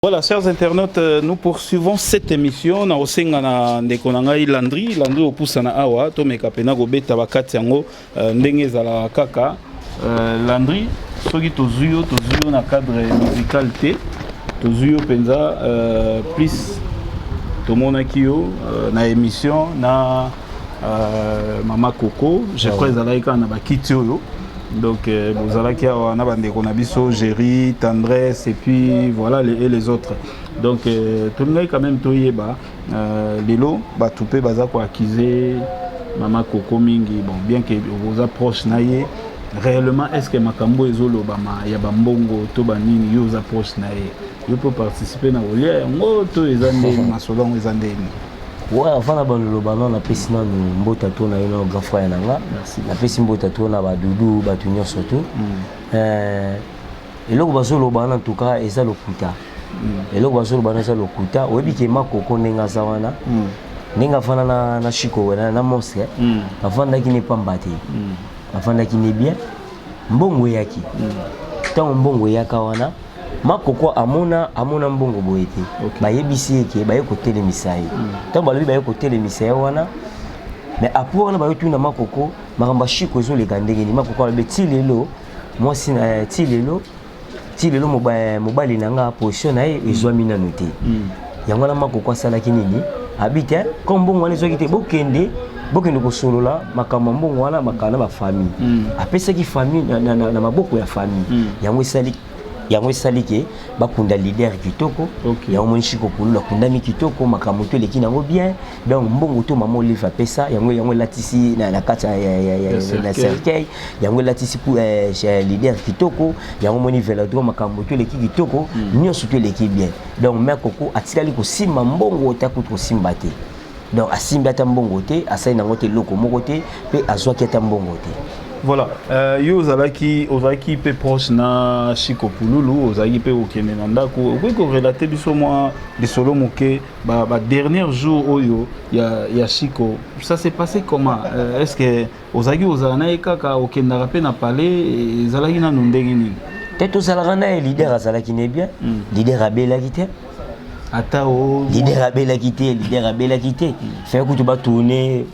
Voilà, chers internautes, nous poursuivons cette émission. Na osengana ndekonanga Landry au pusana awa to mekapena go beta bakati yango ndenge zala kaka Landry soki tozuyo na cadre musical te tozuyo penza plus tomonaki yo na émission na Mama Coco, je crois ezalaika na bakiti oyo. Donc, vous allez qui a Nabiso, Géry, Tendresse et puis voilà les autres. Donc, tout le monde quand même toyeba Lilo, Batoupé, Bazako Akizé, Mama Coco Mingi. Bon, bien que vous approche naïe, réellement est-ce que Makambo et Zolo Bama, Yabambongo, Tobanini, vous approche naïe. Vous pouvez participer dans le lien. Moi, tous les années, Masolon, les années. Ouais, avant la bande lobano na pesi na mbota to na ino grand frère nanga na pesi mbota to na ba dudu ba tunyo surtout eloko baso lobana en tout cas eza lokuta eloko baso lobana eza lokuta oyebi ke makoko nenga zawana nenga fana na shiko na mosque afanda ki ne pambate afanda ki ne bien mbongo yaki tant mbongo yaka wana Makoko amona mbongo boyete bayebisi eke baye côté les misai tant balobi baye côté les misai wana mais après wana baye tuna makoko makamba shiko zo le kandenge ni makoko ba betilelo moi si na tilelo mobali nanga position na ezwami na noté yango na makoko asala kinini habite comme mbongo wana ezokite bokende ko solola makamba mbongo wana makana ba famille apesa ki famille na maboko ya famille yango esalike bakunda leader kitoko yango monishiko kulula kundami kitoko makamoto leki nango bien donc mbongo to mama olive pesa yango latisi na kata ya cercueil yango latisi pour leader kitoko yango moni velodrome makamoto leki kitoko nyonso to leki bien donc mekoko atikali ko simba mbongo taku to simba te donc asimba ta mbongo te asai nango te loko moko te pe azwaki ta mbongo te. Voilà, Ozaki peut proche na Chico Pululu, Ozaki peut au Kenenda, vous pouvez relater biso moi des solo moké, dernier jour oyo il y a Chico. Ça s'est passé comment? Est-ce que Ozaki Ozana kaka au Kenenda pe na parler Zalaki na ndengini? Peut-être Ozalana leader Azalaki ne bien, leader Abela quitté. Leader Abela quitté. Fait que tu vas tourner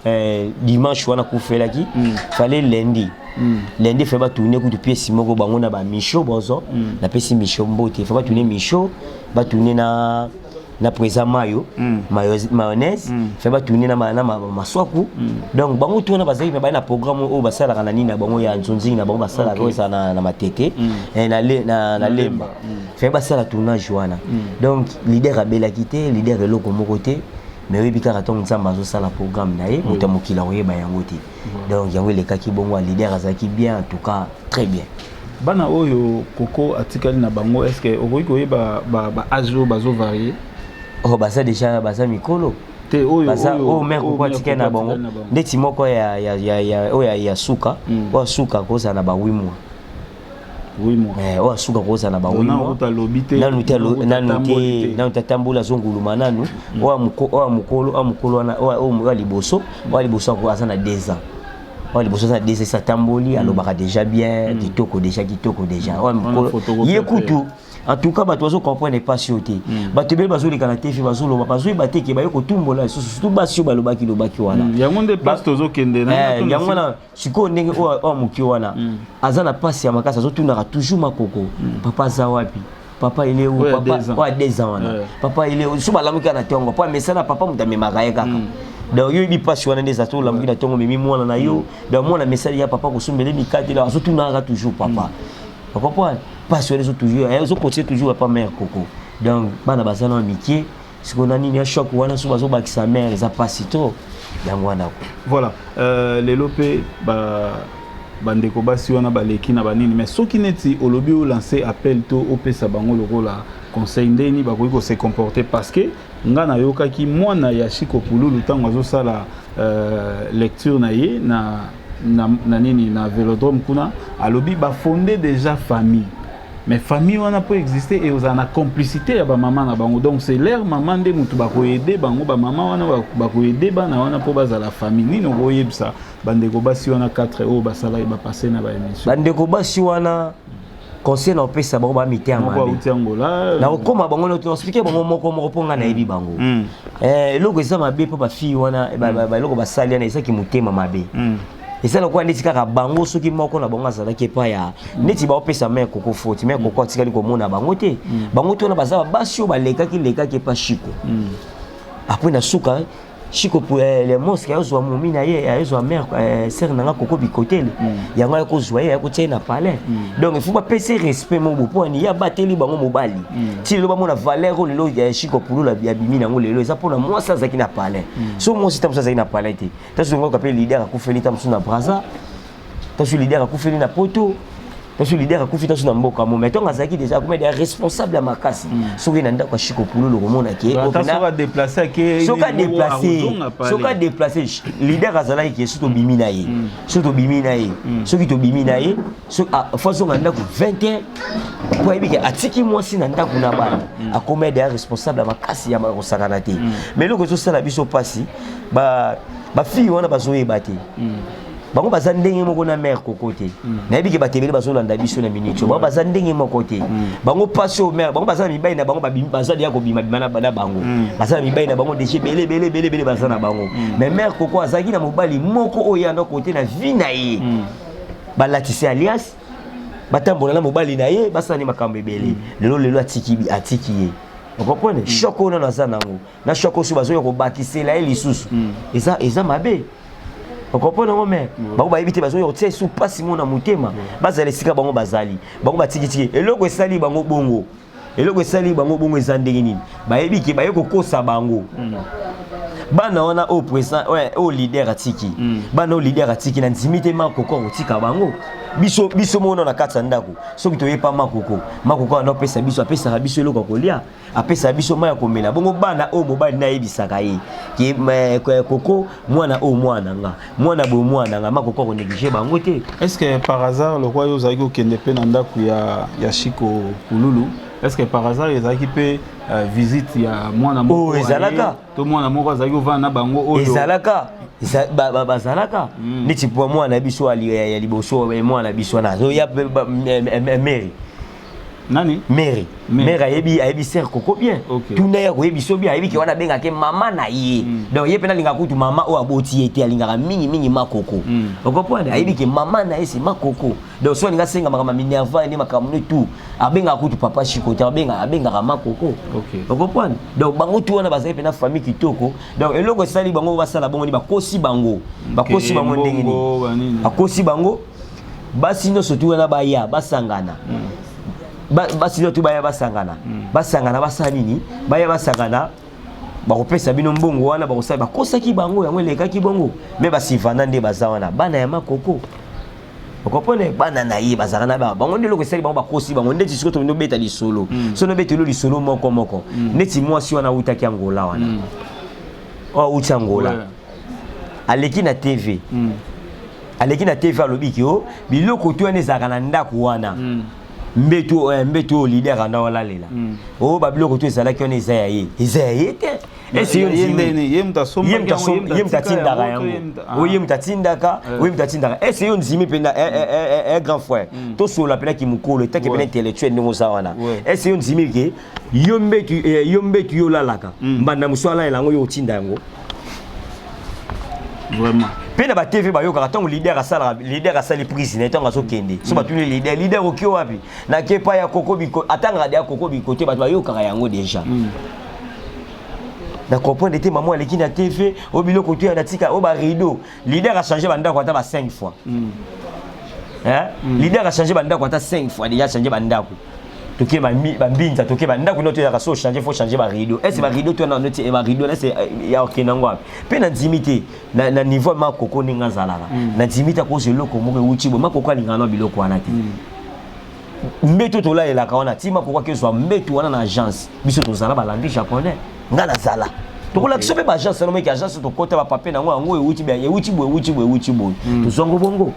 dimanche wana kufela ki fallait lundi. Lundi fait ba tourner ku pièce simoko bango na ba Micho bozo na pesi Micho mbote fait ba tourner Micho ba tourner na présent mayo mayonnaise fait ba tourner na maswaku donc bango tourner bazali ba na programme o basala kana nini na bango ya nzonzi na bango basala ko na matete na lemba fait ba sala tournage wana donc leader Abela quitté leader eloko moko te mais oui bika raton nzamba zo sala programme nae mutamukila oyeba yango te donc yango le kaki bongo leader azaki bien en tout cas très bien. Bana oyo Coco atikali na bango est-ce que okoki ba ajo bazo varier oh basa déjà basa mikolo te oyo oyo mère Coco atikali na bango ndeti moko ya suka o suka ko sana ba 8 mois. Oui moi. O suka ko sana ba 8 mois. Nanu tatambola zonguluma nanu o mukolo na o liboso ko asana 2 ans. Liboso ça déjà ça tamboli alobaka déjà bien kitoko déjà yekutu en tout cas bato bazo comprendre pas sioté bato bel bazo le kanate fi bazo loba bazo bateke ba yeko tumbola surtout basio balobaki wana yango nde place tozo kende na yango na siko ndenge o muki wana azana passe ya makasa zo tunaka toujours makoko papa za wapi papa il est où papa 2 ans papa il est où suba lamuka na tongo pa mesana papa mutamemaka kaka donc yo bi passe wana ndeza to lamuki na tongo memi mwana na yo donc mwana mesali ya papa ko sumbele mikati la zo tunaka toujours papa passe wana zo toujours zo continuer toujours pas mère Coco donc bana bazana na mikie siko na nini ya choc wana so bazo bakisa mère za pasito yango wana voilà lelo pe bandeko basi wana baleki na banini mais soki neti olobi o lancer appel to opesa bango lokola conseil ndeni bakoki ko se comporter parce que nga na yokaki mwana ya Chiko Pululu tango azosala lecture na ye na nini na Vélodrome kuna alobi ba fonder déjà famille mais famille wana peut exister et aux ana complicité ya ba maman na bango donc c'est leur maman de mutu ba ko aider bango ba maman wana ba ko aider bana wana po baza la famille nino boyebisa bandeko basi wana 4 o basala ba passer na ba émission bandeko basi wana conseil na opesa bango ba mité ya mabe na okoma bango no expliquer bango moko ponga na yebi bango eloko eza mabe po ba fille wana ba eloko basali wana eza ki mutema mabe eza lokwa neti kaka bango soki moko na bango azalaki pa ya neti ba opesa mère koko faute mère koko atikali komona bango te bango to na bazaba basi o lekaki pa Chiko après na suka Chiko pour les monstres yazo momi na ye yazo mère sœur nanga koko bikotele yanga ko zoyer ya ko tena palais donc il faut pas passer respect mon beau point ya bateli bango mobali ti lo ba mona valeur lelo ya Chiko Pululu ya bimi nango lelo eza pona moi ça zaki na palais so moi si tamsa zaki na palais te taso ngo kapeli leader akufeli tamsu na braza taso leader akufeli na poto taso leader akufi taso na mboka mo mais tonga zaki déjà comme des responsables ya makasi soki na ndako Chiko Pululu komona ke soka déplacer ke soka déplacer leader azalaki ke surtout bimi na ye surtout bimi na ye soki to bimi na ye so façon na ndako 21 pour ebike atiki mwasi na ndako na bana akoma des responsables ya makasi ya makosakana te mais loko so sala biso pasi ba fille wana bazoyeba te bango baza ndenge moko na mère kokote na yebiki batebele bazolanda biso na minute bango baza ndenge moko te bango passe au mère bango baza mibai na bango baza dia ko bima bana bango baza mibai na bango déchet belé baza na bango mais mère koko azaki na mobali moko oya na côté na vie na ye balatisi alias batambola na mobali na ye basani makambo ebele lelo atiki ye vous comprenez choc on na za nango na choc osu bazo ko bakisela ye lisusu eza mabe. Vous comprenez mon mère? Bango ba ebité bazo yo tie sous pasi mona mutema. Bazali sika bango bazali. Bango batiki eloko esali bango bongo. Eloko esali bango bongo ezandenge nini? Ba ebiki ba yeko kosa bango. Bana wana au président au leader atiki. Bana au leader atiki na nzimite makoko otika bango. Biso mona na kata ndako. Soki toye pa makoko. Makoko na pesa biso apesa biso eloko kolia. Apesa biso maya komela. Bongo bana o mobali na yebisaka ye. Ki koko mwana o mwana nga. Mwana bo mwana nga makoko ko négliger bango te. Est-ce que par hasard le roi yozaki okende pe na ndako ya Chiko Pululu? Est-ce que par hasard ezaki pe visite ya mwana moko? Oh ezalaka. To mwana moko azaki ovana bango oyo. Ezalaka. Bazalaka neti po mwana biso ali ya liboso mwana biso na zo ya mairie nani mère ayebi sœur koko bien tuna ya koyebi so bien ayebi ki wana benga ke mama na ye donc ye pena linga kutu mama o aboti ete alinga mingi makoko okopona ayebi ki mama na ye c'est makoko donc so linga senga makama minerva ni makamune tout abenga kutu papa Chiko ta abenga makoko okopona donc bango tu wana bazali pena famille kitoko donc eloko sali bango basala bongo ni bakosi bango ndenge ni akosi bango basi no sotu wana baya basangana basi no tu baya basangana basala nini baya basangana bakopesa bino mbongo wana bakosala bakosaki bango yango elekaki bongo me basivana nde baza wana bana ya makoko okopone bana na ye bazakana bango nde loko esali bango bakosi bango ndeti siko to beta lisolo so no betelo lisolo moko neti mwasi wana utaki Angola wana uti Angola aleki na TV alobi ki o biloko to wana ezalaka na ndako wana mbeto leader anda wala lela o babiloko to ezalaki wana eza ya ye te ese ye mtatindaka yango oye mtatindaka ese yo nzimi pena un grand frère tosola pena kimukolo etake pena intellectuel ndenge oza wana ese yo nzimi ke yo mbetu yo lalaka mbanda mosu alaela yango yo otinda yango vraiment pena ba TV ba yoka tango leader asali prise na tango azokende so batuni leader okio wapi na kepa ya koko biko atanga ya koko biko te bato ba yoka yango déjà na comprendre te maman aleki na TV o biloko to ya tika o ba rideau leader a changé bandako ata ba 5 fois leader a changé bandako ata 5 fois déjà changé bandako toke ba mbinza toke ba ndako noto ya kaso changer faut changer ba rideau est-ce ba rideau to na note ba rideau là c'est ya okenangwa pe na dimité na niveau makoko ninga zalaka na dimité ko se loko mo uchi bo makoko alinga na biloko wana ti mbeto to la elaka wana ti makoko ke so mbeto wana na agence biso to zala ba landi japonais ngana zala to ko la kiso pe ba agence no meki agence to kota ba papier na ngo uchi be uchi bo to zongo bongo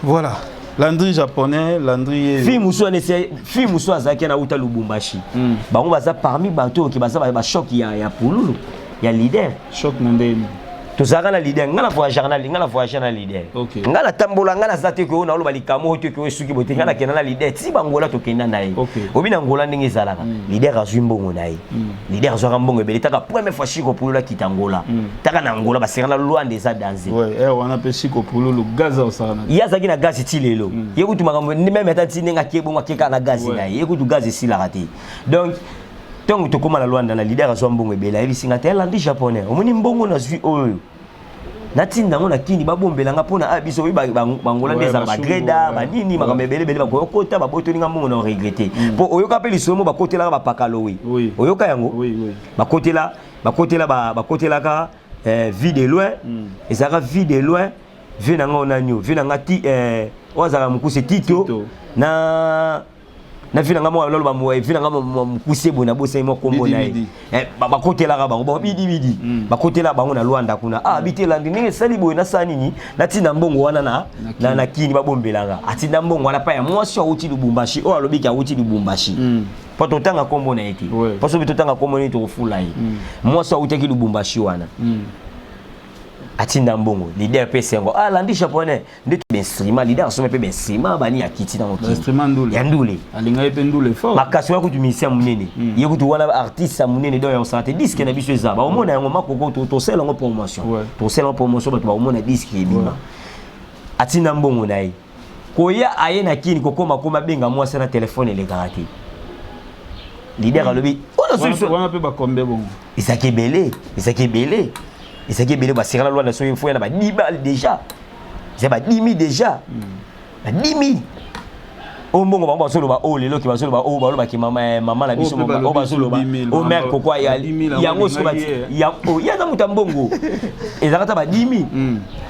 voilà. Landry japonais, Landry... Fille Moussou Azaki na Outa Lubumbashi. Bango baza parmi bateau qui baza ba choc ya Pululu. Ya leader. Choc nandeni. To zaka na leader, ngala voyager na leader. OK. Ngala tambola ngala zate ko na loba likamo to ko suki bote ngala kena na leader. Ti bangola to kenda na ye. Obi na ngola ndenge ezalaka. Leader azwi mbongo na ye. Leader azwa mbongo ebele taka première fois Chico Pululu kitangola. Taka na ngola basera na loin des danger. Ouais, wana pe Chico Pululu gaza osana. Yazaki na gaz ti lelo. Yekutu makambo ni même atati ninga kebonga keka na gaz na ye. Yekutu gaz si la raté. Donc tant que koma na Luanda na leader azwa mbongo ebela ebisinga te landi japonais. Omoni mbongo na zwi oyo. Natinda ngona kini babombelanga pona abiso bangola ndeza ba greda ba nini makambo ebele bakota baboto ninga mbongo na regretter. Po oyoka pe lisomo bakotela ba pakalowi. Oyoka yango. Bakotela ka vie de loin. Ezaka vie de loin. Vie na ngona nyo, vie na ngati ozaka mukuse Tito na vina ngamo lolo ba mo vina ngamo mukuse bona bosa mo kombo na bakotela ka bango bidi bakotela bango na Luanda kuna bitela ndine sali boye na sanini natinda mbongo wana na kini babombelanga atinda mbongo wana pa ya mwasi auti Lubumbashi o alobi ka auti Lubumbashi po totanga kombo na eti po so bitotanga kombo ni to fula yi mwasi auti ki Lubumbashi wana atinda mbongo leader pese ngo landi japonais ndeti instrument leader asome pe instrument bani akiti na okiti instrument ndule ya ndule alinga yepe ndule fort makasi wako tumisya munene yekutu wana artiste munene do ya santé disque na biso ezaba omona yango makoko to sela ngo promotion to sela ngo promotion bato ba omona disque ebima atinda mbongo nayi koya aye na kini kokoma benga mwasa na telefone le karate leader alobi ona solution wana pe ba kombe bongo isaki belé et c'est que bele ba serra la loi na so info na ba 10 balles déjà c'est ba 10 000 déjà ba 10 000 o mbongo ba solo ba o lelo ki ba solo ba o ba lo ba ki mama la biso o ba solo ba o mère kokwa ya yango so ba ya o ya na mutambongo ezakata ba 10 000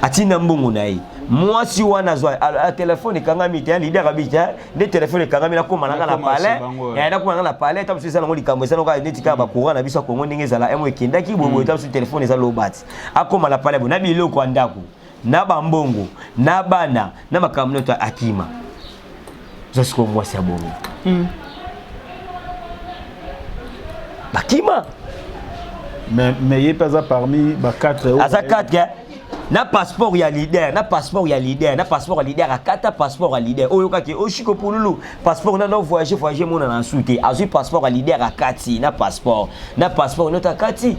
atina mbongo na ye mwasi wana zwa a téléphone kangami te leader abita de téléphone kangami na koma na palais et na koma na palais tam sisa ngo likambo esa ngo netika ba courant na biso Kongo ndenge ezala emo ekendaki bobo tam su téléphone eza lobat akoma na palais na biloko ndako na bambongo na bana na makamno to akima jusqu'au mwasi ya bongo bakima mais il pas parmi ba 4 asa 4 na passeport ya leader na passeport ya akata passeport ya leader oyo kake o Chico Pululu passeport na voyager mona na souté azu passeport ya leader akati na passeport nota kati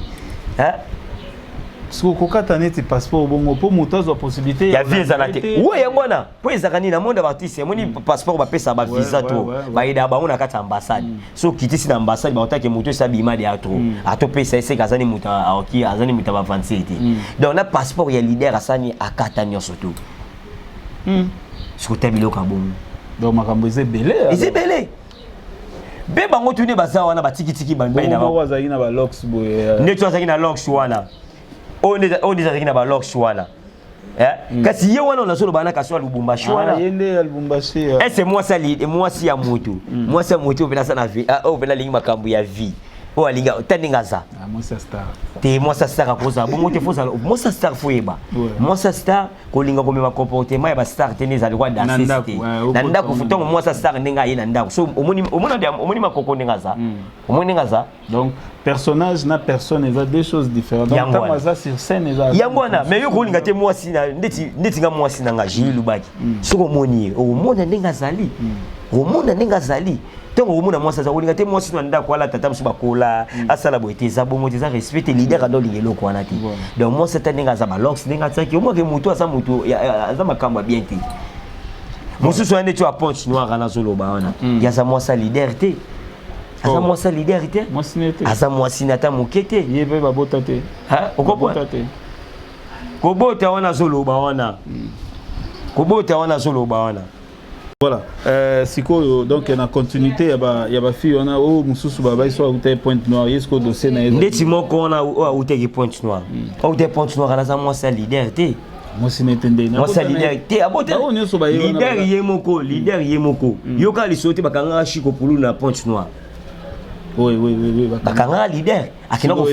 Parce que quand on est passeport bon pour monter la possibilité il y a visa na te ouais ngona po ezakani na monde artiste moni passeport ba pesa ba visa to ba ida ba ona kata ambassade so kitisi na ambassade ba otake moto sa bima de atro ato pesa ese kazani muta aoki azani muta ba 27 donc na passeport ya leader asani akata nyoso to so tabilo ka bon donc makambo ezebele be bango tuni bazawa na batikitiki banbe na ba wazaki na ba locks boy neto azaki na locks wana on est avec na ba locks wana kasi ye wana na solo bana kaswa Lubumbashi wana yende ya Lubumbashi c'est moi si ya moto vena sana vie vena lingi makambo ya vie o alinga taninga za moi ça star koza bongo te foza moi ça star foyeba moi ça star ko linga ko mema comportement ya ba star teneza le roi d'assister nanda ko futongo moi ça star ninga ye nanda so omoni makoko ninga za donc personnage na personne eza deux choses différentes donc tant ça sur scène eza yangwana mais yo ko linga te moi si na ndeti nga moi si nanga jilubaki soko moni o mona ninga zali tongo omuna mwasa za olinga te mwasi na ndako ala tata msuba kola asala boete za bongo te za respecter leader ado lingelo ko wana ti donc mwasa taninga za ba locks ninga tsaki omwa ke mutu asa mutu za makamba bien te mususu ande tu a punch noir na zolo ba wana ya za mwasa leader te asa mwasa leader te asa mwasi na ta mukete yebe ba bota te okopota te kobota wana zolo ba wana Voilà, sikoyo donc na continuité ya ba fille on a o mususu baba iso ute Pointe Noire yesko dossier na yezo ndeti moko na ute ki Pointe Noire ute Pointe Noire na za moi sa leader te moi si n'entendez na moi sa leader te abote leader yemoko yoka lisote bakanga shiko pulu na Pointe Noire oui bakanga leader akina ko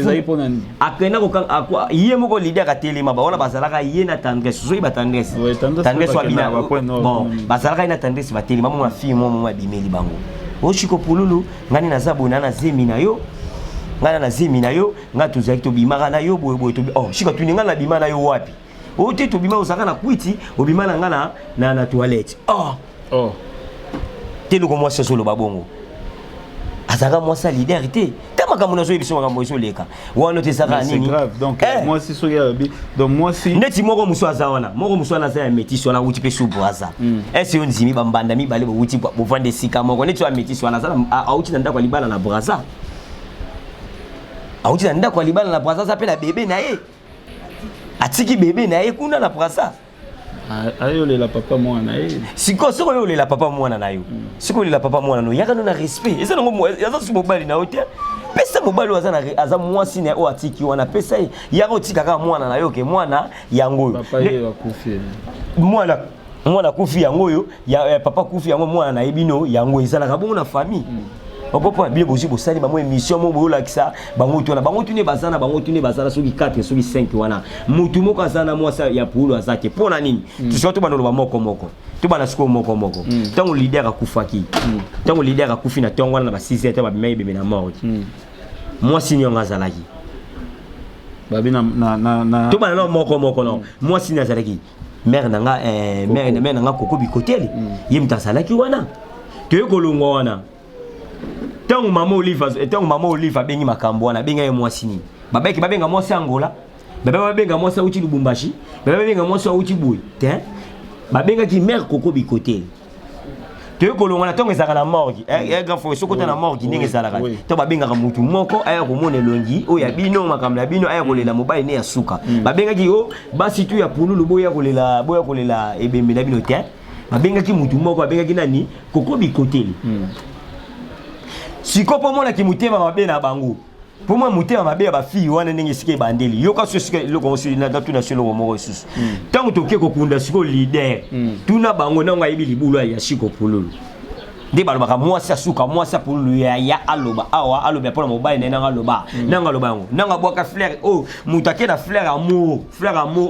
akena ko akwa yemoko leader ka telema ba ona bazalaka yena tendresse so ba tendresse tendresse wa bina bon bazalaka ina tendresse ba telema mo na fille mo bimeli bango o shiko pululu ngani na zabona na zemi na yo ngana na zemi na yo ngatu zaki to bimaka na yo boye to oh shika tuninga na bima na yo wapi o te to bima osaka na kwiti obima na ngana na toilette oh telo ko mo solo babongo azaka moi sa leader te tamaka mona zo ebiso makambo eso leka wana te saka nini c'est grave donc moi si so ya bi donc moi si neti moko muso azawana moko muso ana za métis wana uti pe sou braza ese onzimi bambanda mi bale bo uti bo vande sika moko neti wa métis wana za auti na ndako libala na braza auti na ndako libala na braza za pe na bébé na ye atiki bébé na ye kuna na braza ayo la papa mwana siko siko yo la papa mwana na yo siko la papa mwana no yaka no na respect eza ngo yaza su mobali na hotel pesa mobali wazana aza mwasi na o atiki wana pesa yaka otika kaka mwana na yo ke mwana yango papa ye wakufi mwana kufi yango yo ya papa kufi yango mwana na ebino yango ezala ka bongo na famille okopo bile bozi bosali ba mo émission mo bola kisa bango tune bazana soki 4 soki 5 wana mutu moko azana mwasa ya pulu azake pona nini tusoto banolo ba moko to bana siko moko tango leader akufaki tango leader akufi na tongo wana na ba 6 eta ba mebe na mort mwasi ni ngazalaki babi na to bana no moko no mwasi ni azalaki mère nanga mère nanga koko bikoteli yimtasalaki wana to kolongo wana tango mama Olive bengi makambo wana benga ye mwasi ni babeki babenga mwasi Angola babenga mwasi uti Lubumbashi babenga mwasi uti Boy te babenga ki mère koko bikote te kolonga na tango ezaka na morgue grand frère soko ta na morgue ndenge ezalaka to babenga ka mutu moko aya ko mona longi o ya bino makambo ya bino aya kolela mobile ne ya suka babenga ki o basi tu ya pululu boya kolela ebembe na bino te babenga ki mutu moko babenga ki nani koko bikote siko po mona ki mutema mabe na bango po mona mutema mabe ba fille wana ndenge sike bandeli yoka so sike loko so na datu na selo mo susu tango toke ko kunda siko leader tuna bango na ngai bilibulu ya siko pululu ndi balo baka mwasi asuka mwasi pululu ya aloba awa aloba pona mobile na ngaloba nanga loba ngo nanga boka fleur oh mutake na fleur amour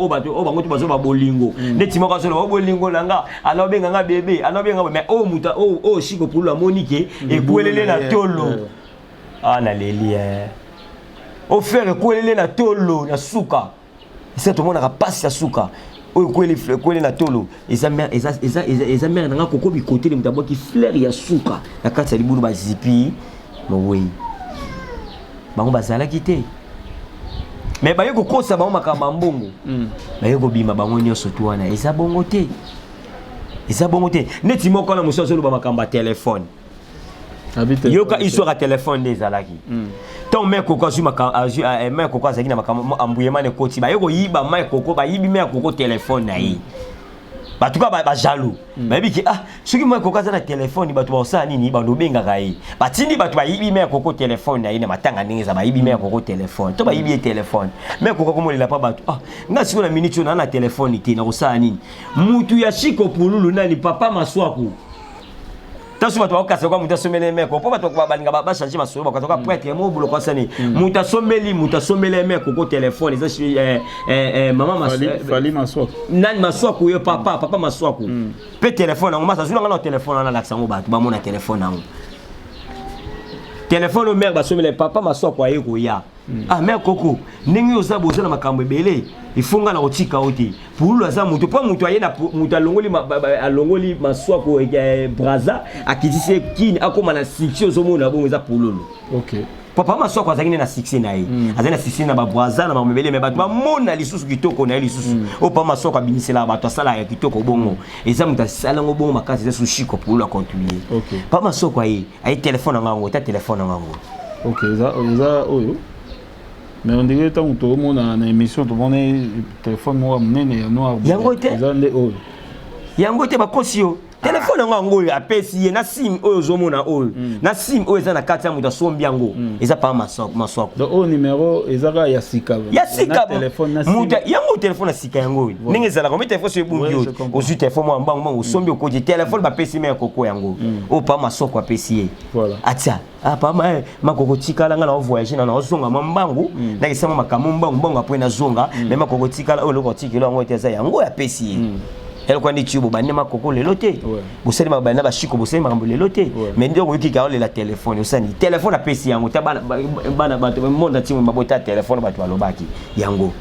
o bato o bango to bazo ba bolingo neti moko so bolingo nanga alobenga nga bébé alobenga mais oh muta oh siko pululu amonike e kwelele na tolo ana lelia o faire kwelele na tolo na suka c'est tout monde a passe ya suka o kweli na tolo eza mère nanga koko bi côté le mutabo ki fleur ya suka na kati ya libulu ba zipi no way bango bazala kité mais ba yeko kosa bango makamba mbongo ba yeko bima bango nyoso to wana eza bongo te neti moko na muso solo ba makamba téléphone yoka histoire à téléphone des alaki ton mec koko su makamba mec koko azaki na makamba ambuyema ne koti ba yeko yiba mec koko ba yibi mec koko téléphone na yi ba tuka ba jaloux ba biki soki mec koko za na téléphone ba to ba sa nini ba lobenga kai ba tindi ba to ba yibi mec koko téléphone na yi na matanga ndenge ba yibi mec koko téléphone to ba yibi téléphone mec koko ko molela pa ba to nga siko na minute na téléphone te na ko sa nini mutu ya shiko pululu nani papa maswaku tasu bato bakasa kwa muta somele meko po bato balinga ba changer masolo bakasa kwa prêtre mo bulo kwa sani muta somele meko ko téléphone za mama fali maswako nani maswako yo papa maswako pe téléphone ngo masa zuna ngana téléphone na laksa ngo bato ba mona téléphone ngo téléphone o mère ba somele papa maswako ayeko ya mère koko ndenge oza bozo na makambo ebele ifunga na kotika oti pulu aza mutu po mutu ayena mutu alongoli maswako braza akitise kini akoma na succès ozomona bongo eza pululu OK papa maswako azaki na succès na ye azaki na succès na ba braza na mamebele me bato bamona lisusu kitoko na lisusu o papa maswako abinisela bato asala ya kitoko bongo eza mutu asala ngo bongo makasi eza sushiko pululu a continuer papa maswako aye téléphone ngango ta téléphone ngango OK eza oyo mais on dirait tant que tout le monde a une émission tout le monde téléphone moi monene ya noir yango te bakosi yo téléphone nga ngoyo apesi na sim oyo zomona oyo na sim oyo eza na kati ya muta sombi yango eza pa masoko donc au numéro ezaka ya sika téléphone na muta yango téléphone na sika yango ninge zala comme téléphone sur bungi osu téléphone mo mbango sombi okoti téléphone ba pesi me koko yango o pa masoko apesi voilà atia pa makoko tikala nga na voyager na ozonga mbangu na kisama makamu mbangu apwe na zonga mais makoko tikala o loko tikilo yango eteza yango apesi elle quoi dit tu bo banema koko le loté bo sali ma bana ba chiko bo sali ma le loté mais ndio ko kika le la téléphone osani téléphone a pesi yango ta bana bato monde ti mo mabota téléphone bato alobaki yango.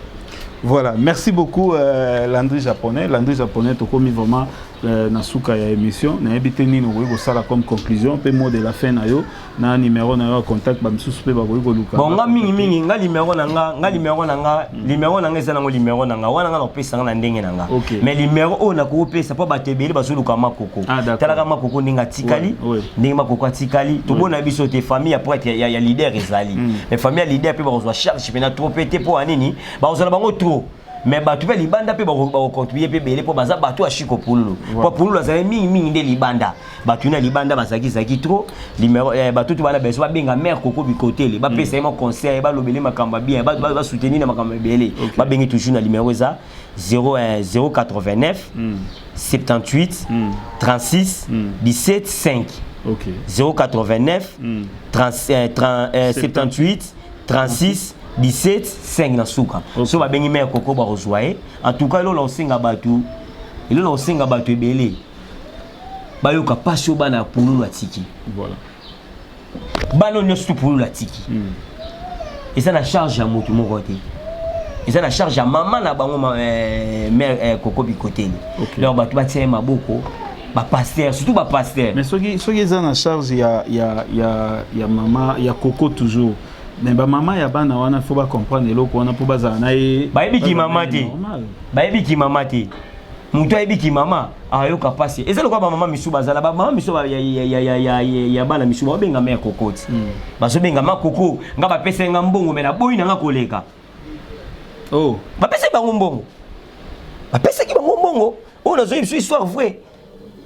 Voilà, merci beaucoup Landry Japonais. Landry Japonais, tu as commis vraiment na suka ya émission. Na habité ni no ko sala comme conclusion, pe mot de la fin na yo, na numéro na yo contact ba msusu pe ba ko luka. Bon nga mingi nga numéro na nga eza nango numéro na nga wana nga no pesa na ndenge na nga. Mais numéro o na ko pesa pa ba tebeli ba zuluka makoko. Talaka makoko ninga tikali, ndenge makoko atikali, to bona biso te famille après ya leader ezali. Mais famille leader pe ba ko charge pe na trop pété pour anini, ba ozala bango mais batu pe libanda pe ba contribuer pe belé pour baza batu a chiko pululu pour pululu za mingi nde libanda batu na libanda bazaki trop numéro batu tu bana beso ba benga mère koko bi côté li ba pesa mo conseil ba lobele makamba bien ba soutenir na makamba belé ba bengi toujours na numéro za 089 78 36 17 5 OK 089 78 36 17 5 na suka so ba bengi mère koko ba rejoindre en tout cas lo singa batu ebele ba yoka pasio bana pululu atiki voilà bano nyosu pululu atiki et ça na charge à motu mon côté et ça na charge à maman na bango mère koko bi côté alors batu ba tie maboko ba pasteur surtout ba pasteur mais soki eza na charge ya maman ya koko toujours. Mais ba maman ya bana wana faut pas comprendre eloko wana po bazala na ye ba yebi ki mama te mutu ayebi ki mama ayoka pasi ezalo kwa ba mama misu bazala ba mama misu ya bana misu ba benga mère kokoti baso benga makoko nga ba pesa nga mbongo mena boyi na nga koleka ba pesa ba mbongo ona zo biso histoire vrai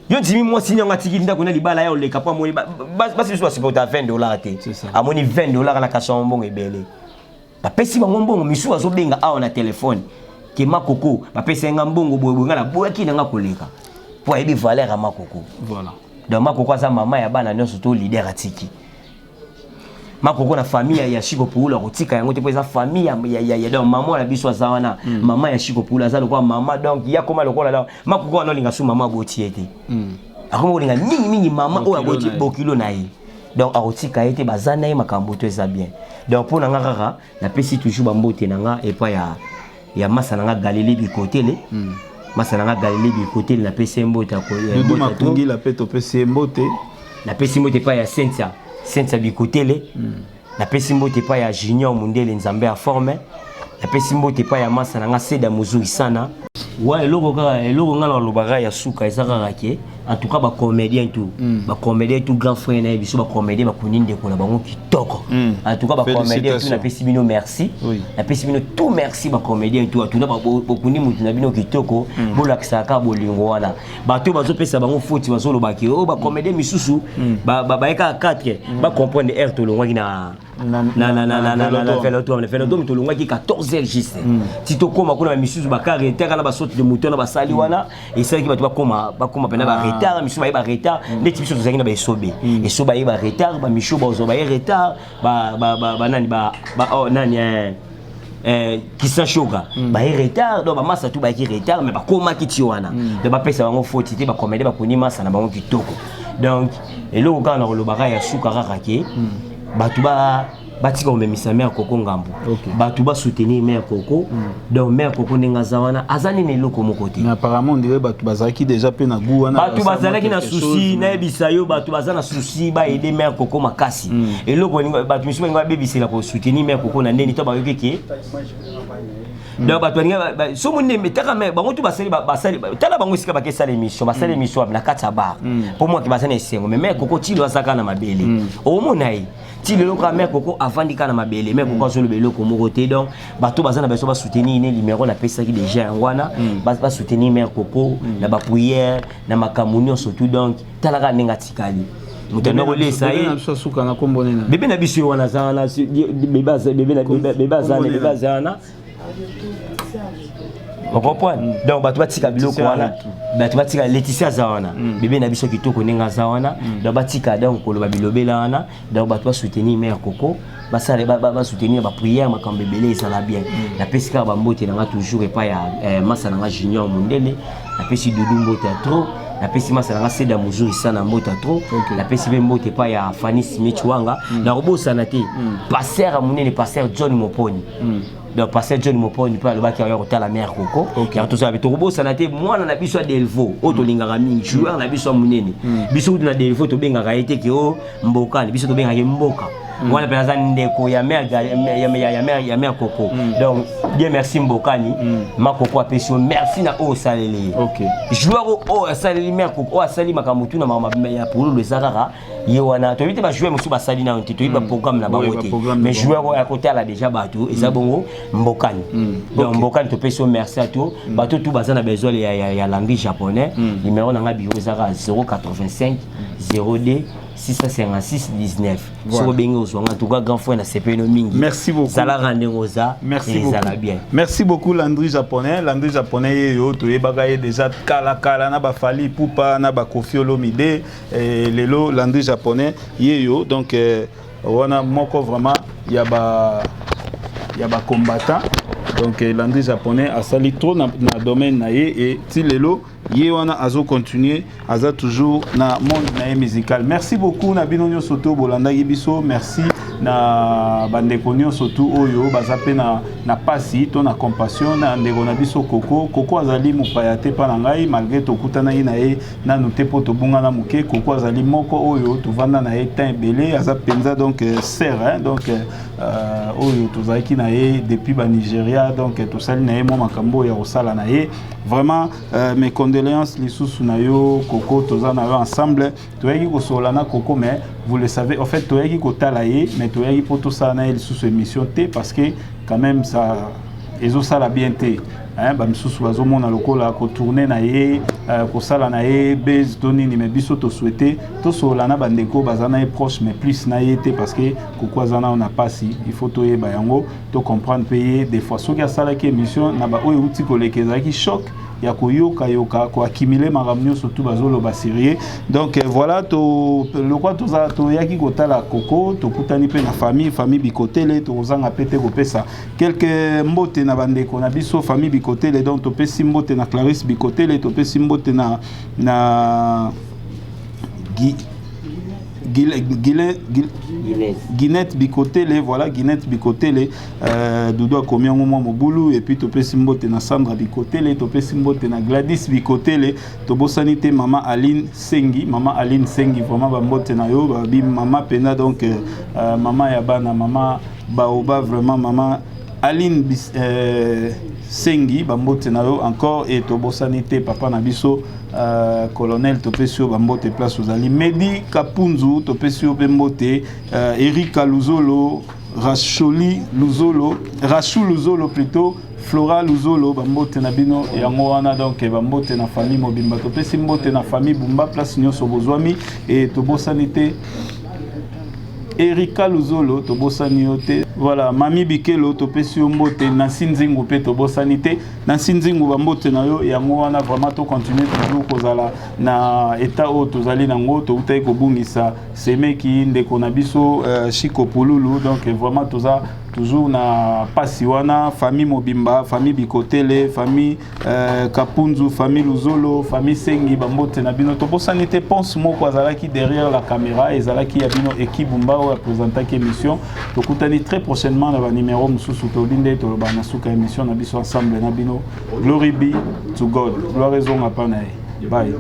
yo ndimi moi sinya ngati kinda kuna libala ya oleka pa moni basi biso supporter $20 te amoni $20 na kasha mbongo ebele ba pesi ba mbongo misu azo benga awa na telefone ke makoko ba pesa nga mbongo boye nga na boya kina nga koleka po ebi valeur ya makoko voilà donc makoko za mama ya bana nyonso to leader atiki makoko na famille ya Chiko Pula kotika yango te pesa famille ya donc maman la biso zawana maman ya Chiko Pula za lokwa mama donc ya koma lokola la makoko na linga su mama boti ete akoma linga mingi mama o boti bokilo na ye donc akotika ete bazana ye makambo to eza bien donc pour nga kaka na pesi toujours ba mbote nanga et pas ya masa nanga Galilée bi côté le masa nanga Galilée bi côté na pesi mbote ko ya mbote tungi la peto pesi mbote na pesi mbote pa ya Cynthia Bikotele na pesi mbote pa ya Junior Mundele Nzambe a forme na pesi mbote pa ya masa na nga Seda Muzuri sana wa eloko nga na lobaka ya suka ezaka rake en tout cas ba comédien tout grand frère na biso ba comédien ba kuninde ko na bango kitoko en tout cas ba comédien tout na pesi bino merci na pesi bino tout merci ba comédien tout na ba kundi mutu na bino kitoko bolakisa ka bolingo wana bato bazo pesa bango foti bazo lobaki o ba comédien misusu ba eka 4 ba comprendre air to longwa kina na fait to longwa ki 14h juste tito koma kuna misusu ba ka retard na ba sorte de moteur na ba sali wana et ça qui ba koma pena ba retard misu ba retard les types sont na ba esobe esoba ba retard ba michu ba zo ba retard ba nani ba nani Kisa Shoga ba retard donc ba massa tout ba ki retard mais ba koma ki wana de ba pesa bango faute te ba comédie ba koni massa na bango kitoko donc eloko kana ko lobaka ya suka kaka ke batu ba batika omemisa mère koko ngambo batu ba soutenir mère koko donc mère koko ninga zawana azani ne loko moko te mais apparemment on dirait batu bazaki déjà pe na gu wana batu bazalaki na souci na ebisa yo batu bazana souci ba aider mère koko makasi eloko batu misu nga bebisela ko soutenir mère koko na ndeni to ba yokeke donc batu ninga so munne metaka mais bango tu basali tala bango sika ba kesala émission basali émission na kata bar pour moi ki basana esengo mais mère koko tilo asaka na mabele o monai ti le loka mère Coco avant di kana mabele mère Coco sur le belo comme côté donc bato bazana beso ba soutenir ne numéro na pesa qui déjà ngwana ba soutenir mère Coco na ba prière na makamuni surtout donc talaka ninga tikali mutendo ko lesa ye bébé na biso wana zana bébé zana on comprend donc bato batika biloko wana bato batika Laetitia zawana bébé na biso kitoko ninga zawana donc batika donc ko lo babilobela wana donc bato ba soutenir mère Coco basale ba soutenir ba prière makambe belé ça la bien la pesika ba mbote na toujours et pas ya massa na junior mundele la pesi Doudou Mbote trop la pesi massa na seda muzuri sana Mbote trop la pesi be Mbote pas ya Fanny Smith wanga na robosa na te passer munene passer John Moponi donc passer John Moponi pas le baki ya kota la mère Coco car tout ça to robosa na te mwana na biso Delvo oto lingaka mingi joueur na biso munene biso na Delvo to bengaka ete ke o mboka biso to bengaka mboka voilà pelaza ndeko ya mère Coco donc bien merci mbokani ma Coco a pécho merci na o saleli OK joueur o saleli mère Coco a sali makamutu na mama ya pour le sakara yewana to vite ba joueur musu ba sali na to ba programme na ba wote mais joueur à côté là déjà bato et ça bongo mbokani donc mbokani to pécho merci à tout bato tout bazana besoin ya langue japonais numéro na ngabio zaka 085 02 656 19 sur bengo en tout cas grand frère na CPNO mingi merci beaucoup ça la rendre rosa merci beaucoup ça la bien merci beaucoup Landry japonais yo to yebaka déjà kala na ba Fally Ipupa na ba Koffi Olomide lelo Landry japonais yo donc wana moko vraiment ya ba combattant donc Landry japonais a sali trop na domaine na et ti lelo Yewana azo continuer aza toujours na monde na musical. Merci beaucoup na binonyo soto bolanda gibiso, merci na bandekonyo soto oyo bazape na pasi to na compassion na ndeko na biso Coco azali mupayate pa na ngai malgré to kutana ina e na nute po to bunga na muke Coco azali moko oyo to vanda na e temps belé aza penza donc serre donc oyo to zaki na e depuis ba Nigeria donc to sali na e mo makambo ya osala na e vraiment mes condoléances les sous na yo Coco toza na yo ensemble toyaki ko solana Coco mais vous le savez en fait toyaki ko talaye mais toyaki po to ça na sous émission T parce que quand même ça ezo sala bien te hein ba misusu bazomona lokola ko tourner na ye ko sala na ye base donini mais biso to souhaiter to solana bandeko bazana e proche mais plus na ye te parce que Coco azana on a pas si il faut to yeba yango to comprendre payer des fois soki asala ki émission na ba oyo uti ko lekeza ki choc ya koyoka ko accumuler makamnyo surtout bazolo basirier donc voilà to le quoi to yaki kotala Coco to kutani pe na famille bikotele to zanga pete ko pesa quelques mbote na bandeko na biso famille bikotele donc to pesi mbote na Clarisse bikotele to pesi mbote na Guinette Bikotele, voilà Guinette Bikotele, Doudou a commis un moment Mobulu et puis Topé Simbote na Sandra Bikotele, Topé Simbote na Gladys Bikotele, Tobo Sanité Maman Aline Sengi, vraiment Bambote na yo, Maman Pena donc Maman Yabana, Maman Baoba vraiment Maman Aline Sengi, Bambote na yo encore et Tobo Sanité Papa Nabiso. Colonel Topesio Bambote place aux Ali Medi Kapunzu Topesio Bembote Erika Luzolo Rachou Luzolo plutôt Flora Luzolo Bambote Nabino et Angoana donc Bambote na famille Mobimba Topesi Mbote na famille Bumba place Nyoso Bozwami et Tobo Sanité Erika Luzolo Tobo Saniote voilà Mami Bikelo Topesi Mbote na Sinzingu pe Tobo Sanité na Sinzingu Bambote na yo et Angoana vraiment to continuer toujours kozala na état o tozali nango to utai ko bungisa semeki ndeko na biso Chiko Pululu donc vraiment toza toujours na Pasiwana famille Mobimba famille Bikotele famille Kapunzu famille Luzolo famille Sengi Bambote na bino Tobo Sanité pense moko azalaki derrière la caméra ezalaki ya bino équipe Bumba o présenter émission to kutani très prochainement dans le numéro mususu to linde to bana suka émission na biso ensemble na bino glory be to God gloire raison apana bye.